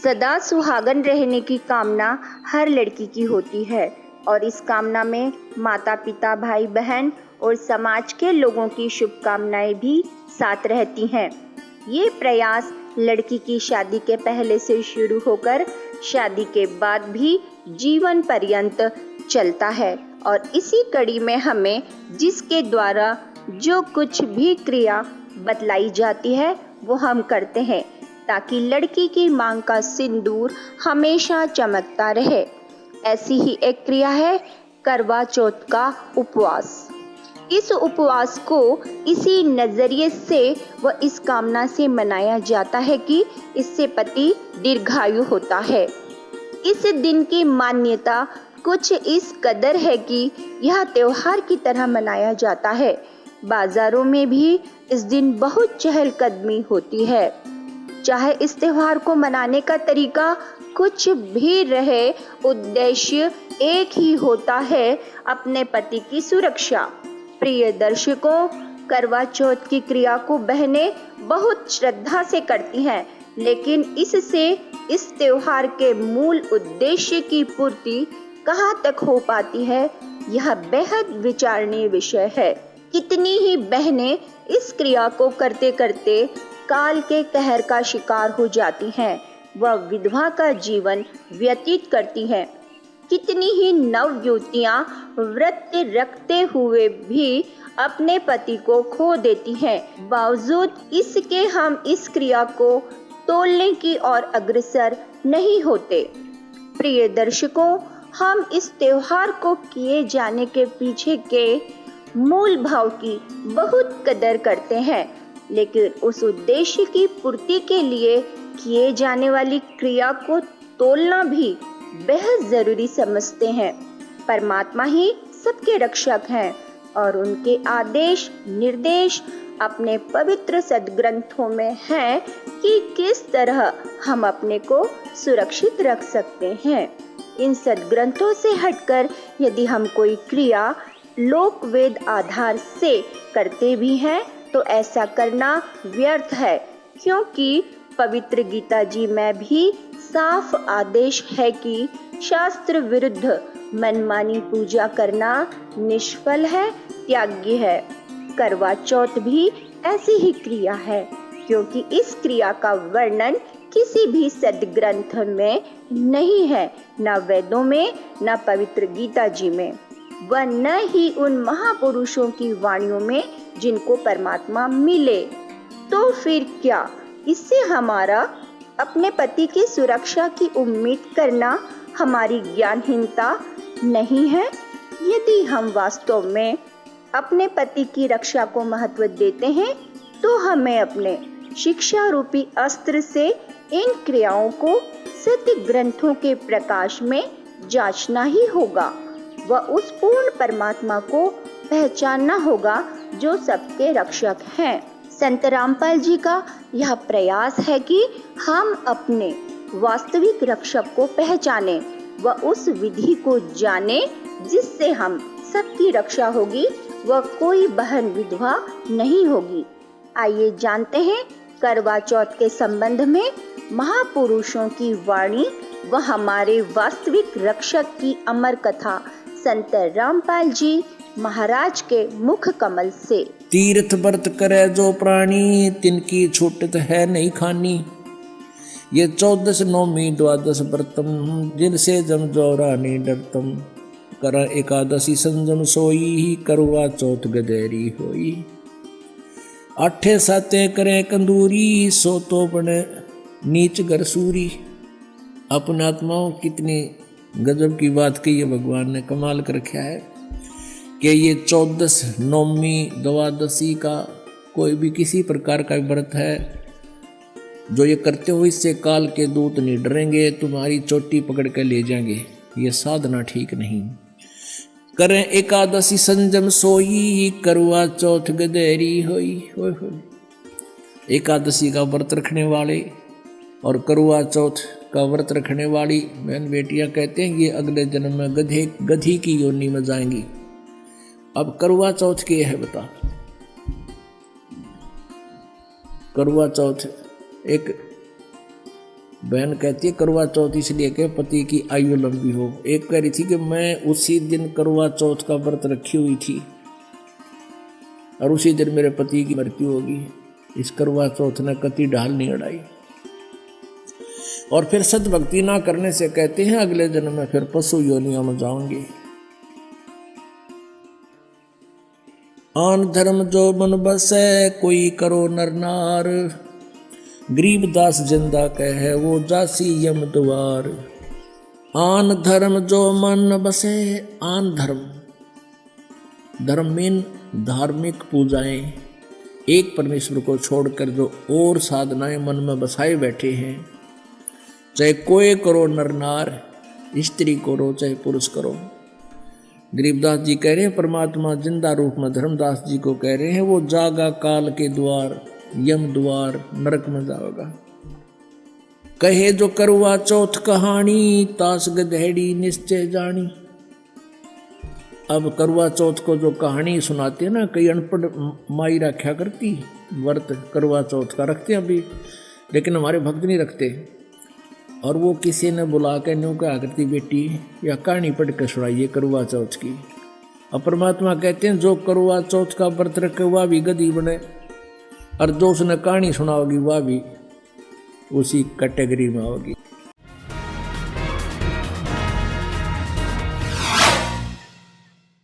सदा सुहागन रहने की कामना हर लड़की की होती है और इस कामना में माता पिता, भाई बहन और समाज के लोगों की शुभकामनाएं भी साथ रहती हैं। ये प्रयास लड़की की शादी के पहले से शुरू होकर शादी के बाद भी जीवन पर्यंत चलता है और इसी कड़ी में हमें जिसके द्वारा जो कुछ भी क्रिया बतलाई जाती है वो हम करते हैं ताकि लड़की की मांग का सिंदूर हमेशा चमकता रहे। ऐसी ही एक क्रिया है करवा चौथ का उपवास। इस उपवास को इसी नजरिए से व इस कामना से मनाया जाता है कि इससे पति दीर्घायु होता है। इस दिन की मान्यता कुछ इस कदर है कि यह त्योहार की तरह मनाया जाता है। बाजारों में भी इस दिन बहुत चहलकदमी होती है। चाहे इस त्योहार को मनाने का तरीका कुछ भी रहे, उद्देश्य एक ही होता है, अपने पति की सुरक्षा। प्रिय दर्शकों, करवा चौथ की क्रिया को बहनें बहुत श्रद्धा से करती हैं, लेकिन इससे इस त्योहार के मूल उद्देश्य की पूर्ति कहाँ तक हो पाती है, यह बेहद विचारणीय विषय है। कितनी ही बहनें इस क्रिया को करते करते काल के कहर का शिकार हो जाती हैं, वह विधवा का जीवन व्यतीत करती हैं। कितनी ही नवयुवतियां व्रत रखते हुए भी अपने पति को खो देती हैं। बावजूद इसके हम इस क्रिया को तोलने की ओर अग्रसर नहीं होते। प्रिय दर्शकों, हम इस त्योहार को किए जाने के पीछे के मूल भाव की बहुत कदर करते हैं, लेकिन उस उद्देश्य की पूर्ति के लिए किए जाने वाली क्रिया को तोलना भी बेहद जरूरी समझते हैं। परमात्मा ही सबके रक्षक हैं और उनके आदेश निर्देश अपने पवित्र सद्ग्रंथों में हैं कि किस तरह हम अपने को सुरक्षित रख सकते हैं। इन सद्ग्रंथों से हटकर यदि हम कोई क्रिया लोक वेद आधार से करते भी हैं तो ऐसा करना व्यर्थ है, क्योंकि पवित्र गीता जी में भी साफ आदेश है कि शास्त्र विरुद्ध मनमानी पूजा करना निष्फल है, त्याज्य है। करवा चौथ भी ऐसी ही क्रिया है, क्योंकि इस क्रिया का वर्णन किसी भी सद्ग्रंथ में नहीं है, न वेदों में, न पवित्र गीता जी में, व न ही उन महापुरुषों की वाणियों में जिनको परमात्मा मिले। तो फिर क्या इससे हमारा अपने पति की सुरक्षा की उम्मीद करना हमारी ज्ञानहीनता नहीं है? यदि हम वास्तव में अपने पति की रक्षा को महत्व देते हैं तो हमें अपने शिक्षा रूपी अस्त्र से इन क्रियाओं को सत्य ग्रंथों के प्रकाश में जांचना ही होगा व उस पूर्ण परमात्मा को पहचानना होगा जो सबके रक्षक हैं। संत रामपाल जी का यह प्रयास है कि हम अपने वास्तविक रक्षक को पहचाने व उस विधि को जाने जिससे हम सबकी रक्षा होगी व कोई बहन विधवा नहीं होगी। आइए जानते हैं करवा चौथ के संबंध में महापुरुषों की वाणी व हमारे वास्तविक रक्षक की अमर कथा संत रामपाल जी महाराज के मुख कमल से। तीर्थ व्रत करे जो प्राणी, तिनकी छूटत है नहीं खानी। ये 14 नौमी द्वादश व्रतम, जिनसे जम जोरा नहीं डरतम। कर एकादशी संजम सोई, करवा चौथ गदेरी होई। 8 साते करे कंदूरी, सो तो बने नीच गरसूरी। अपने आत्माओं कितनी गजब की बात कही है, भगवान ने कमाल कर रखा है कि ये 14 नौमी द्वादशी का कोई भी किसी प्रकार का व्रत है जो ये करते हो, इससे काल के दूत नहीं डरेंगे, तुम्हारी चोटी पकड़ के ले जाएंगे। ये साधना ठीक नहीं। करें एकादशी संजम सोई, करवा चौथ गदेरी होई। एकादशी का व्रत रखने वाले और करवा चौथ का व्रत रखने वाली बहन बेटियां कहते हैं ये अगले जन्म में गधी की योनि में जाएंगी। अब करवा चौथ क्या है बता। करवा चौथ एक बहन कहती है करवा चौथ इसलिए के पति की आयु लंबी हो। एक कह रही थी कि मैं उसी दिन करवा चौथ का व्रत रखी हुई थी और उसी दिन मेरे पति की मृत्यु होगी। इस करवा चौथ ने कति ढाल नहीं अड़ाई। और फिर सद्भक्ति ना करने से कहते हैं अगले जन्म में फिर पशु योनियों में जाऊंगी। आन धर्म जो मन बसे कोई करो नर नार, गरीबदास जिंदा कहे वो जासी यम द्वार। आन धर्म जो मन बसे, आन धर्म, धर्म मीन धार्मिक पूजाएं, एक परमेश्वर को छोड़कर जो और साधनाएं मन में बसाए बैठे हैं, चाहे कोई करो नर नार, स्त्री करो चाहे पुरुष करो। गरीबदास जी कह रहे हैं परमात्मा जिंदा रूप में धर्मदास जी को कह रहे हैं वो जागा काल के द्वार, यम द्वार, नरक में जाओगा। कहे जो करवा चौथ कहानी, तास गधेड़ी निश्चय जानी। अब करवा चौथ को जो कहानी सुनाते हैं ना, कई अनपढ़ माई रखा करती व्रत करवा चौथ का रखते हैं अभी, लेकिन हमारे भक्त नहीं रखते। और वो किसी ने बुला के न्यू कहा करती बेटी या कहानी पढ़ के सुनाइए करवा चौथ की। अब परमात्मा कहते हैं जो करवा चौथ का व्रत रखे वह भी गधी बने, और जो उसने कहानी सुनाओगी वह भी उसी कैटेगरी में होगी।